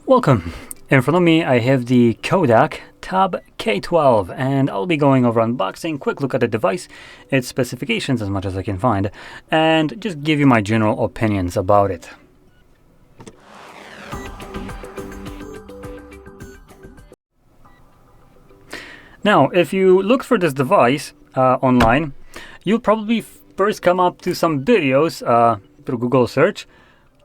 Welcome! In front of me I have the KODAK Tab K12 and I'll be going over unboxing, quick look at the device, its specifications as much as I can find, and just give you my general opinions about it. Now, if you look for this device online, you'll probably first come up to some videos through Google search.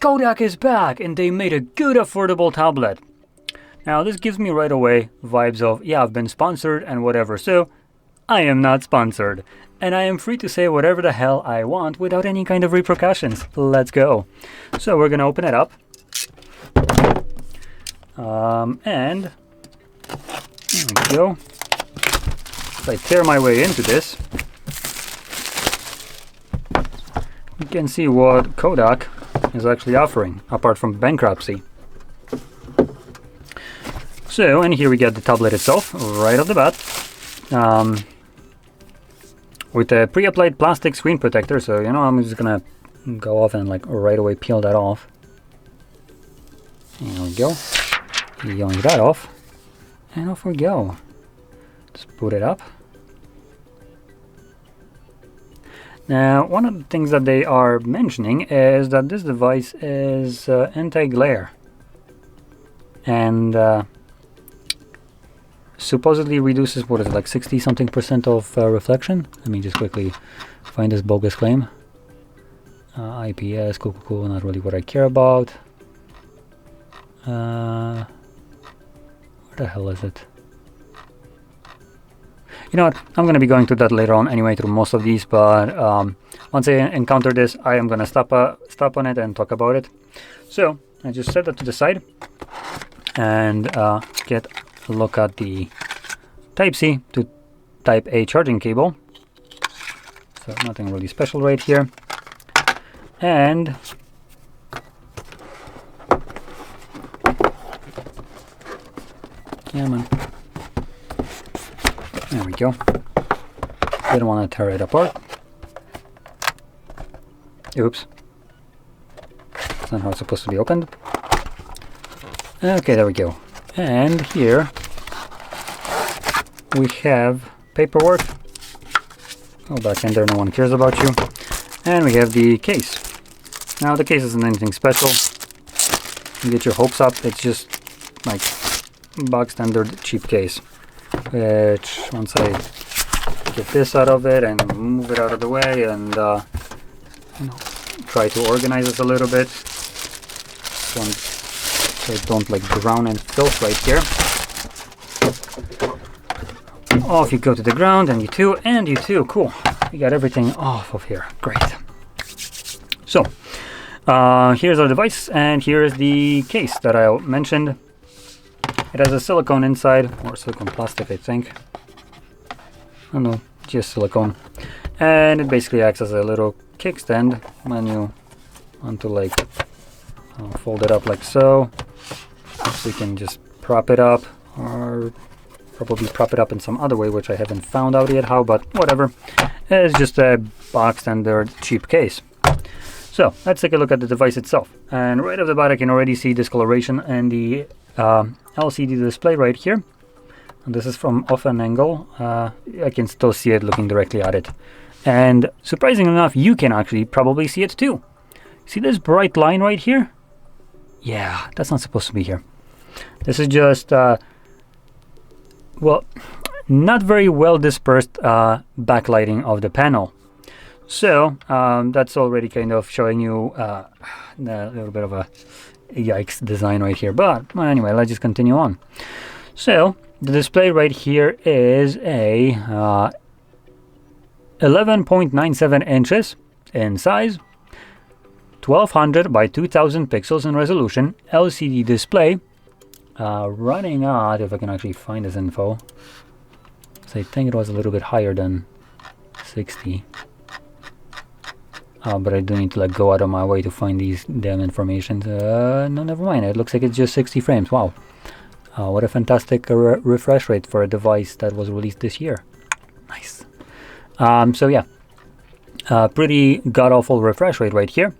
KODAK is back and they made a good affordable tablet. Now this gives me right away vibes of, yeah, I've been sponsored and whatever, so I am not sponsored. And I am free to say whatever the hell I want without any kind of repercussions. Let's go. So we're gonna open it up. And there we go. If I tear my way into this, you can see what KODAK is actually offering, apart from bankruptcy. So, and here we get the tablet itself, right off the bat, with a pre-applied plastic screen protector. So, you know, I'm just gonna go off and like right away peel that off. There we go. Yoink that off, and off we go. Just boot it up. Now, one of the things that they are mentioning is that this device is anti-glare and supposedly reduces, what is it, like 60-something% of reflection. Let me just quickly find this bogus claim. IPS, cool, not really what I care about. Where the hell is it? You know what, I'm going to be going through that later on anyway, through most of these, but once I encounter this, I am going to stop on it and talk about it. So, I just set that to the side and get a look at the Type-C to Type-A charging cable. So, nothing really special right here. And come on. There we go. Didn't want to tear it apart. Oops. That's not how it's supposed to be opened. Okay, there we go. And here we have paperwork. Go back in there, no one cares about you. And we have the case. Now the case isn't anything special. You get your hopes up. It's just like bog standard cheap case. Which, once I get this out of it and move it out of the way and you know, try to organize this a little bit, so I don't like drown in filth right here. Off you go to the ground, and you too, cool. We got everything off of here, great. So, here's our device, and here's the case that I mentioned. It has a silicone inside, or silicone plastic, I think. I don't know, just silicone. And it basically acts as a little kickstand when you want to like fold it up like so. So you can just prop it up, or probably prop it up in some other way, which I haven't found out yet how, but whatever. It's just a box standard cheap case. So let's take a look at the device itself. And right off the bat I can already see discoloration in the LCD display right here. And this is from off an angle. I can still see it looking directly at it. And surprisingly enough, you can actually probably see it too. See this bright line right here? Yeah, that's not supposed to be here. This is just, well, not very well dispersed backlighting of the panel. So that's already kind of showing you a little bit of a yikes design right here, but anyway, let's just continue on. So the display right here is a 11.97 inches in size, 1200 by 2000 pixels in resolution, LCD display, running at, if I can actually find this info, so I think it was a little bit higher than 60. But I do need to like go out of my way to find these damn information. No, never mind. It looks like it's just 60 frames. Wow. What a fantastic refresh rate for a device that was released this year. Nice. So yeah, pretty god-awful refresh rate right here.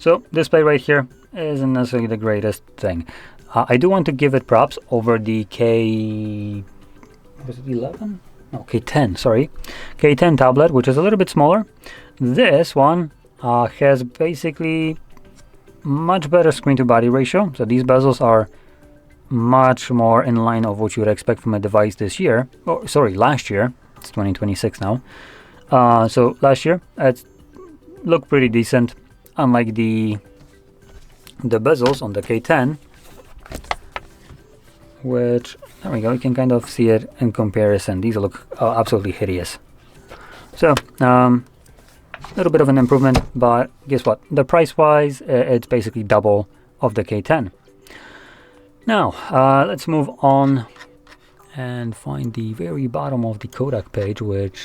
So display right here isn't necessarily the greatest thing. I do want to give it props over the was it 11? No, K10, sorry. K10 tablet, which is a little bit smaller. This one has basically much better screen to body ratio. So these bezels are much more in line of what you would expect from a device this year. Oh, sorry, last year. It's 2026 now. So last year it looked pretty decent, unlike the bezels on the K10, which, there we go, you can kind of see it in comparison. These look absolutely hideous. So a little bit of an improvement, but guess what, the price wise it's basically double of the K10. Now let's move on and find the very bottom of the Kodak page, which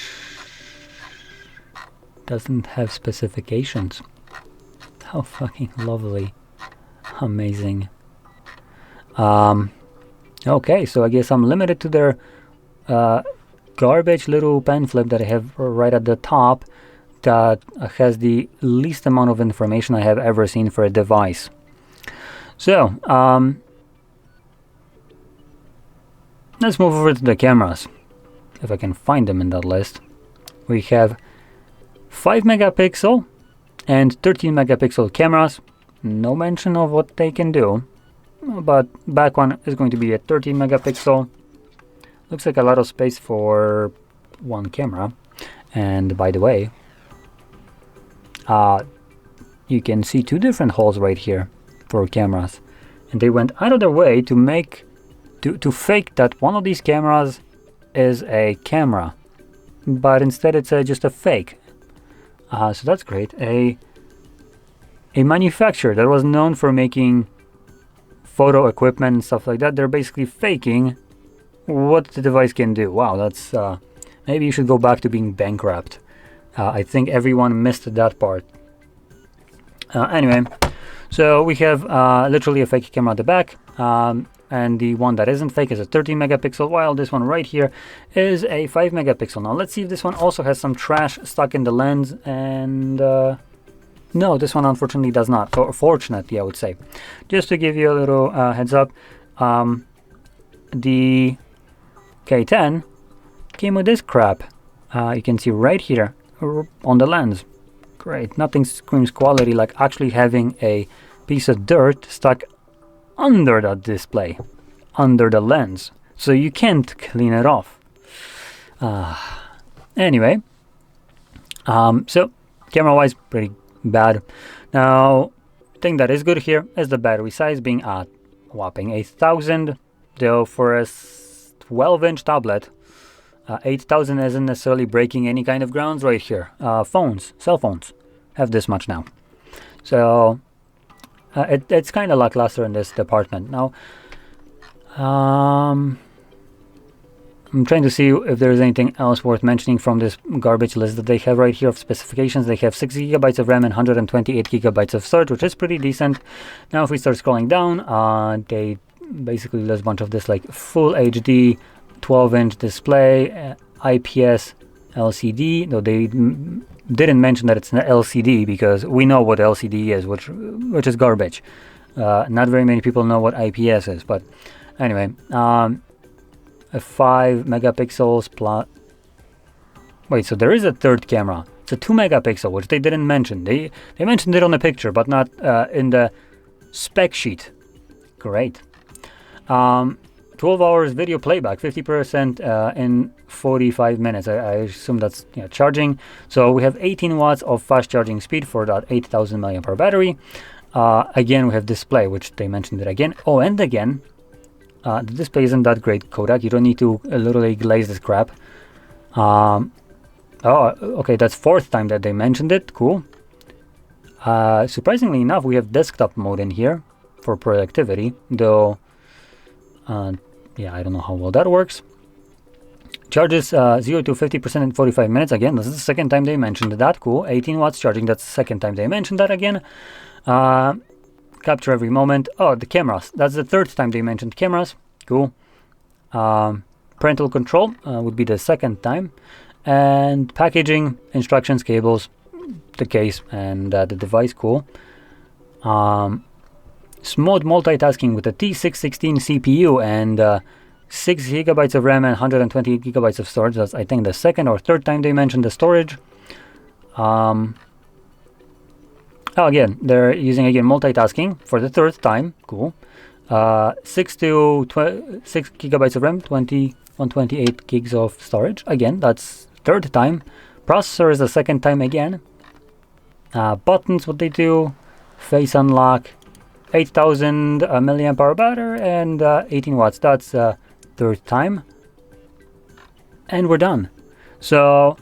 doesn't have specifications. How fucking lovely. Amazing. Okay, so I guess I'm limited to their garbage little pen flip that I have right at the top that has the least amount of information I have ever seen for a device. So let's move over to the cameras, if I can find them in that list. We have 5 megapixel and 13 megapixel cameras. No mention of what they can do, but back one is going to be a 13 megapixel. Looks like a lot of space for one camera. And by the way, you can see two different holes right here for cameras, and they went out of their way to make to fake that one of these cameras is a camera, but instead it's just a fake. So that's great. A manufacturer that was known for making photo equipment and stuff like that, they're basically faking what the device can do. Wow, that's maybe you should go back to being bankrupt. I think everyone missed that part. Anyway, so we have literally a fake camera at the back, and the one that isn't fake is a 13 megapixel, while this one right here is a 5 megapixel. Now let's see if this one also has some trash stuck in the lens, and no, this one unfortunately does not. Or fortunately, I would say. Just to give you a little heads up, the K10 came with this crap. You can see right here on the lens. Great, nothing screams quality like actually having a piece of dirt stuck under that display, under the lens, so you can't clean it off. Anyway, so camera wise, pretty bad. Now, thing that is good here is the battery size being at whopping 8,000, though for a 12-inch tablet, 8,000 isn't necessarily breaking any kind of grounds right here. Cell phones have this much now. So it's kind of lackluster in this department. Now, I'm trying to see if there's anything else worth mentioning from this garbage list that they have right here of specifications. They have 6 gigabytes of RAM and 128 gigabytes of storage, which is pretty decent. Now, if we start scrolling down, they basically list a bunch of this, like full HD 12-inch display, IPS LCD, though they didn't mention that it's an LCD because we know what LCD is, which is garbage. Not very many people know what IPS is, but anyway, a 5 megapixels plus. Wait, so there is a third camera. It's a 2 megapixel, which they didn't mention. They mentioned it on the picture, but not in the spec sheet. Great. 12 hours video playback, 50% in 45 minutes. I assume that's charging. So we have 18 watts of fast charging speed for that 8,000 mAh battery. Again, we have display, which they mentioned it again. Oh, and again, the display isn't that great, Kodak. You don't need to literally glaze this crap. Oh, okay, that's fourth time that they mentioned it. Cool. Surprisingly enough, we have desktop mode in here for productivity, though. Yeah, I don't know how well that works. Charges 0 to 50% in 45 minutes. Again, this is the second time they mentioned that. Cool. 18 watts charging. That's the second time they mentioned that again. Capture every moment. Oh, the cameras. That's the third time they mentioned cameras. Cool. Parental control would be the second time. And packaging, instructions, cables, the case, and the device. Cool. smooth multitasking with a T616 CPU and 6 gigabytes of RAM and 128 gigabytes of storage. That's, I think, the second or third time they mentioned the storage. Oh, again, they're using multitasking for the third time. Cool. 6 gigabytes of RAM, 128 gigs of storage. Again, that's third time. Processor is the second time again. Buttons, what they do, face unlock, 8000 milliamp hour battery and 18 watts. That's third time. And we're done. So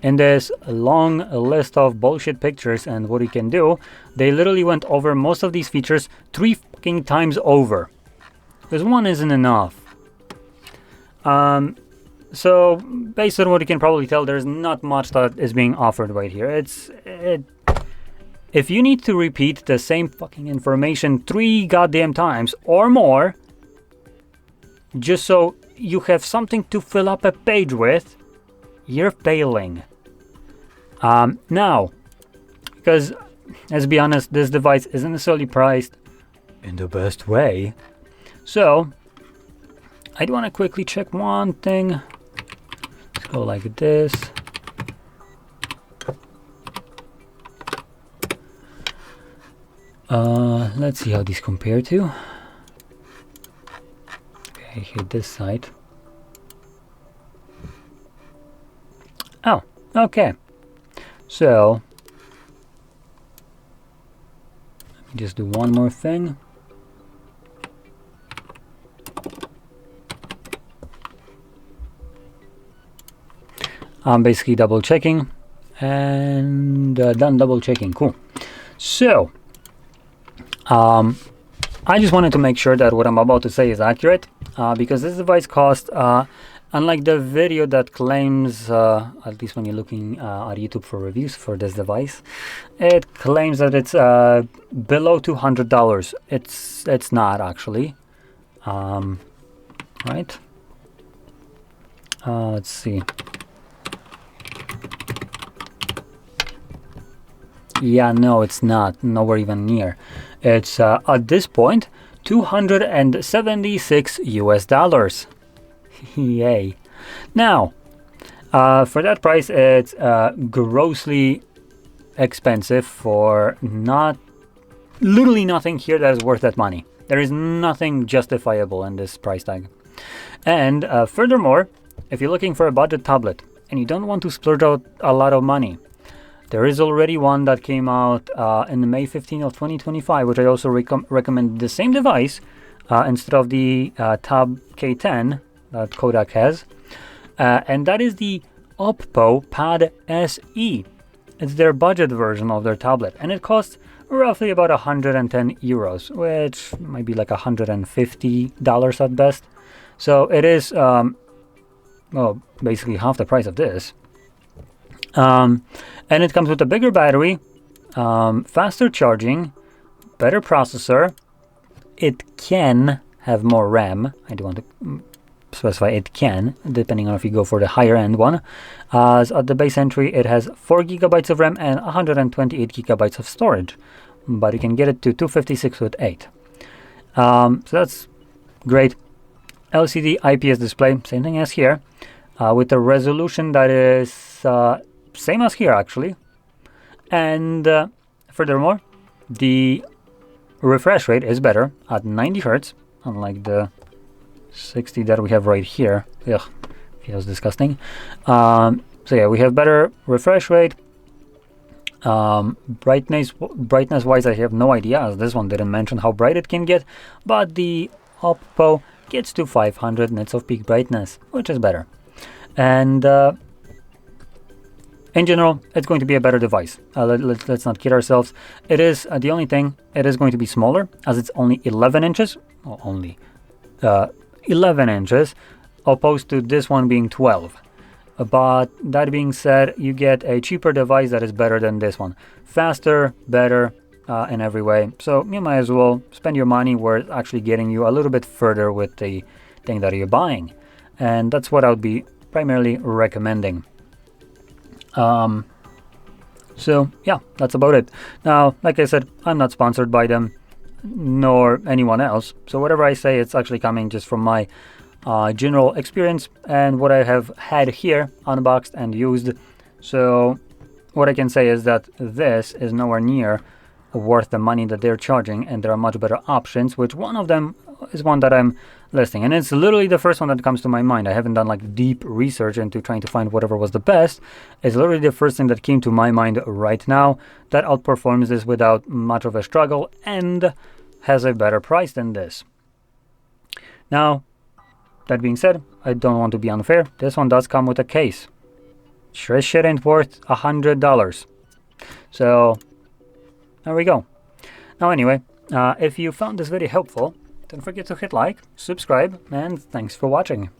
in this long list of bullshit pictures and what you can do, they literally went over most of these features 3 fucking times over. Because one isn't enough. So based on what you can probably tell, there's not much that is being offered right here. If you need to repeat the same fucking information 3 goddamn times or more, just so you have something to fill up a page with, you're failing. Now, because let's be honest, this device isn't necessarily priced in the best way. So I do want to quickly check one thing. Let's go like this. Let's see how these compare to. Okay, hit this side. Oh, okay. So let me just do one more thing. I'm basically double checking and done double checking. Cool. So I just wanted to make sure that what I'm about to say is accurate, because this device cost, unlike the video that claims, at least when you're looking at YouTube for reviews for this device, it claims that it's below $200. It's not actually. Right? Let's see. Yeah, no, it's not. Nowhere even near. It's at this point $276 US. Yay. Now, for that price, it's grossly expensive for literally nothing here that is worth that money. There is nothing justifiable in this price tag. And furthermore, if you're looking for a budget tablet and you don't want to splurge out a lot of money, there is already one that came out in May 15 of 2025, which I also recommend the same device instead of the Tab K10 that Kodak has. And that is the Oppo Pad SE. It's their budget version of their tablet. And it costs roughly about 110 euros, which might be like $150 at best. So it is, well, basically half the price of this. And it comes with a bigger battery, faster charging, better processor. It can have more RAM. I do want to specify it can, depending on if you go for the higher end one. As at the base entry, it has 4 gigabytes of RAM and 128 gigabytes of storage, but you can get it to 256 with 8. So that's great. LCD IPS display, same thing as here, with a resolution that is same as here actually. And furthermore, the refresh rate is better at 90 Hz, unlike the 60 that we have right here. Ugh, feels disgusting. So yeah, we have better refresh rate. Brightness wise, I have no idea, as this one didn't mention how bright it can get, but the Oppo gets to 500 nits of peak brightness, which is better. And in general, it's going to be a better device. Let's not kid ourselves. It is the only thing, it is going to be smaller, as it's only 11 inches. Well, only 11 inches, opposed to this one being 12. But that being said, you get a cheaper device that is better than this one. Faster, better in every way. So you might as well spend your money where it's actually getting you a little bit further with the thing that you're buying. And that's what I would be primarily recommending. So yeah, that's about it. Now, like I said, I'm not sponsored by them, nor anyone else. So whatever I say, it's actually coming just from my general experience and what I have had here, unboxed and used. So what I can say is that this is nowhere near worth the money that they're charging, and there are much better options, which one of them is one that I'm listing, and it's literally the first one that comes to my mind. I haven't done like deep research into trying to find whatever was the best. It's literally the first thing that came to my mind right now that outperforms this without much of a struggle and has a better price than this. Now, that being said, I don't want to be unfair. This one does come with a case. Sure as shit ain't worth $100. So there we go. Now anyway, if you found this video helpful, don't forget to hit like, subscribe, and thanks for watching.